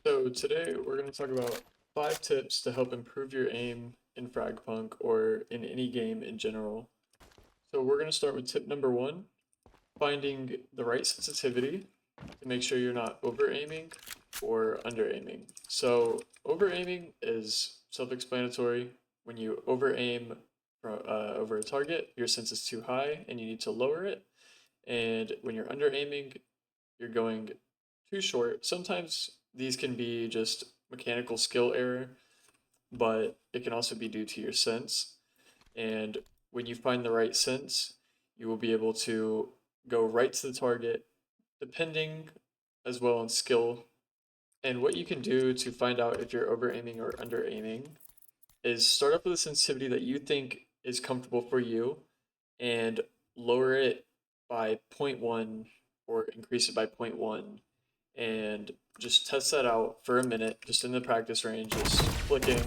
So today we're going to talk about 5 tips to help improve your aim in Fragpunk or in any game in general. So we're going to start with tip number 1, finding the right sensitivity to make sure you're not over aiming or under aiming. So over aiming is self-explanatory. When you over aim over a target, your sense is too high and you need to lower it. And when you're under aiming, you're going too short. Sometimes these can be just mechanical skill error, but it can also be due to your sense. And when you find the right sense, you will be able to go right to the target, depending as well on skill. And what you can do to find out if you're over aiming or under aiming is start off with a sensitivity that you think is comfortable for you and lower it by 0.1 or increase it by 0.1 and just test that out for a minute, just in the practice range, just flicking,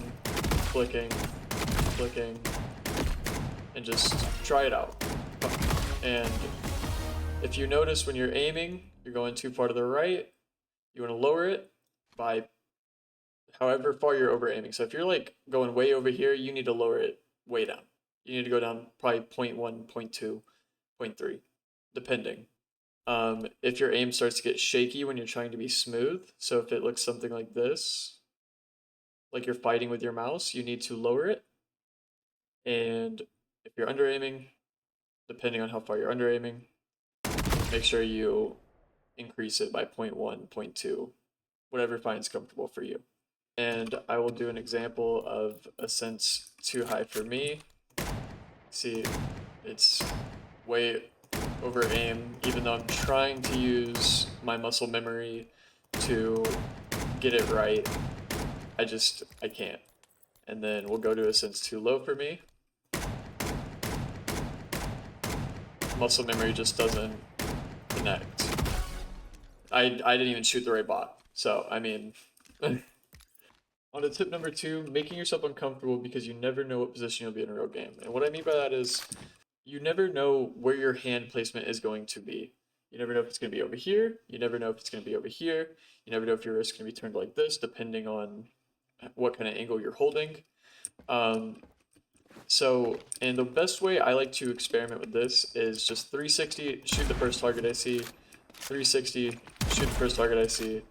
flicking, flicking, and just try it out. And if you notice when you're aiming, you're going too far to the right, you want to lower it by however far you're over aiming. So if you're like going way over here, you need to lower it way down. You need to go down probably 0.1, 0.2, 0.3, depending. If your aim starts to get shaky when you're trying to be smooth, so if it looks something like this, like you're fighting with your mouse, you need to lower it. And if you're under aiming, depending on how far you're under aiming, make sure you increase it by 0.1, 0.2, whatever finds comfortable for you. And I will do an example of a sense too high for me. See, it's way over aim, even though I'm trying to use my muscle memory to get it right. I can't. And then we'll go to a sense too low for me. Muscle memory just doesn't connect. I didn't even shoot the right bot. So, I mean, on to tip number 2, making yourself uncomfortable because you never know what position you'll be in a real game. And what I mean by that is, you never know where your hand placement is going to be. You never know if it's going to be over here. You never know if it's going to be over here. You never know if your wrist is going to be turned like this, depending on what kind of angle you're holding. And the best way I like to experiment with this is just 360, shoot the first target I see, 360, shoot the first target I see,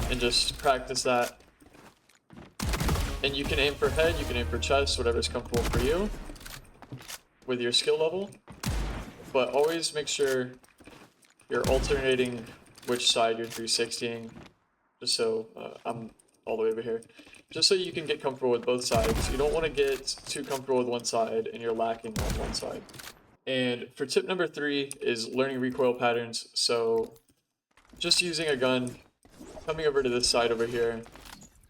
and just practice that. And you can aim for head, you can aim for chest, whatever's comfortable for you with your skill level, but always make sure you're alternating which side you're 360ing, just so I'm all the way over here, just so you can get comfortable with both sides. You don't want to get too comfortable with one side and you're lacking on one side. And for tip number 3 is learning recoil patterns. So just using a gun, coming over to this side over here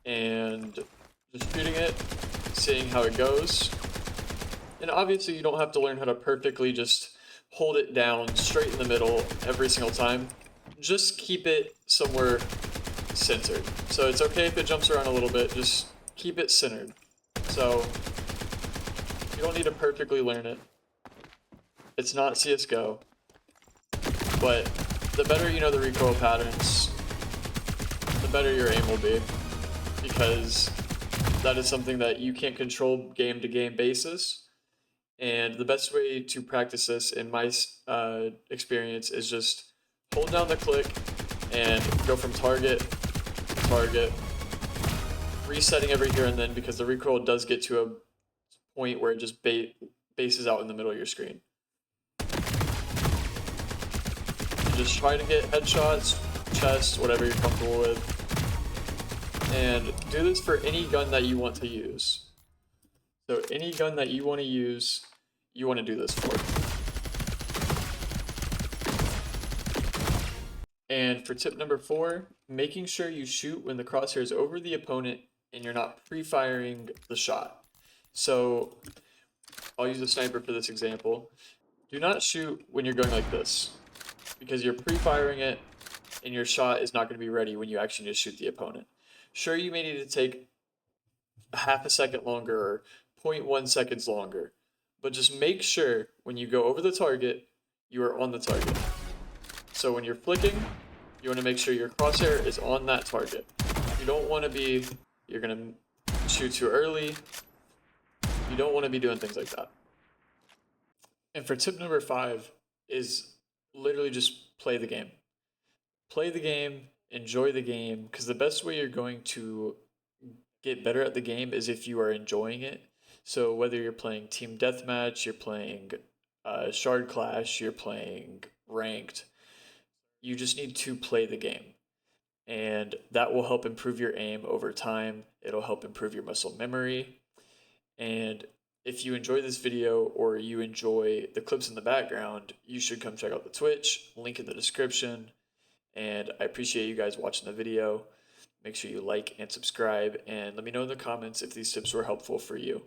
and just shooting it, seeing how it goes. And obviously you don't have to learn how to perfectly just hold it down straight in the middle every single time. Just keep it somewhere centered. So it's okay if it jumps around a little bit, just keep it centered. So you don't need to perfectly learn it. It's not CSGO. But the better you know the recoil patterns, the better your aim will be. Because that is something that you can't control game to game basis. And the best way to practice this, in my experience, is just hold down the click and go from target to target, resetting every here and then, because the recoil does get to a point where it just bases out in the middle of your screen. And just try to get headshots, chest, whatever you're comfortable with. And do this for any gun that you want to use. So any gun that you want to use, you want to do this for. And for tip number 4, making sure you shoot when the crosshair is over the opponent and you're not pre-firing the shot. So I'll use a sniper for this example. Do not shoot when you're going like this, because you're pre-firing it and your shot is not going to be ready when you actually just shoot the opponent. Sure, you may need to take a half a second longer or 0.1 seconds longer, but just make sure when you go over the target, you are on the target. So when you're flicking, You want to make sure your crosshair is on that target. You don't want to be, you're going to shoot too early. You don't want to be doing things like that. And for tip number 5 is literally just play the game. Play the game, enjoy the game, because the best way you're going to get better at the game is if you are enjoying it. So whether you're playing team deathmatch, you're playing shard clash, you're playing ranked, you just need to play the game. And that will help improve your aim over time. It'll help improve your muscle memory. And if you enjoy this video or you enjoy the clips in the background, you should come check out the Twitch, link in the description. And I appreciate you guys watching the video. Make sure you like and subscribe, and let me know in the comments if these tips were helpful for you.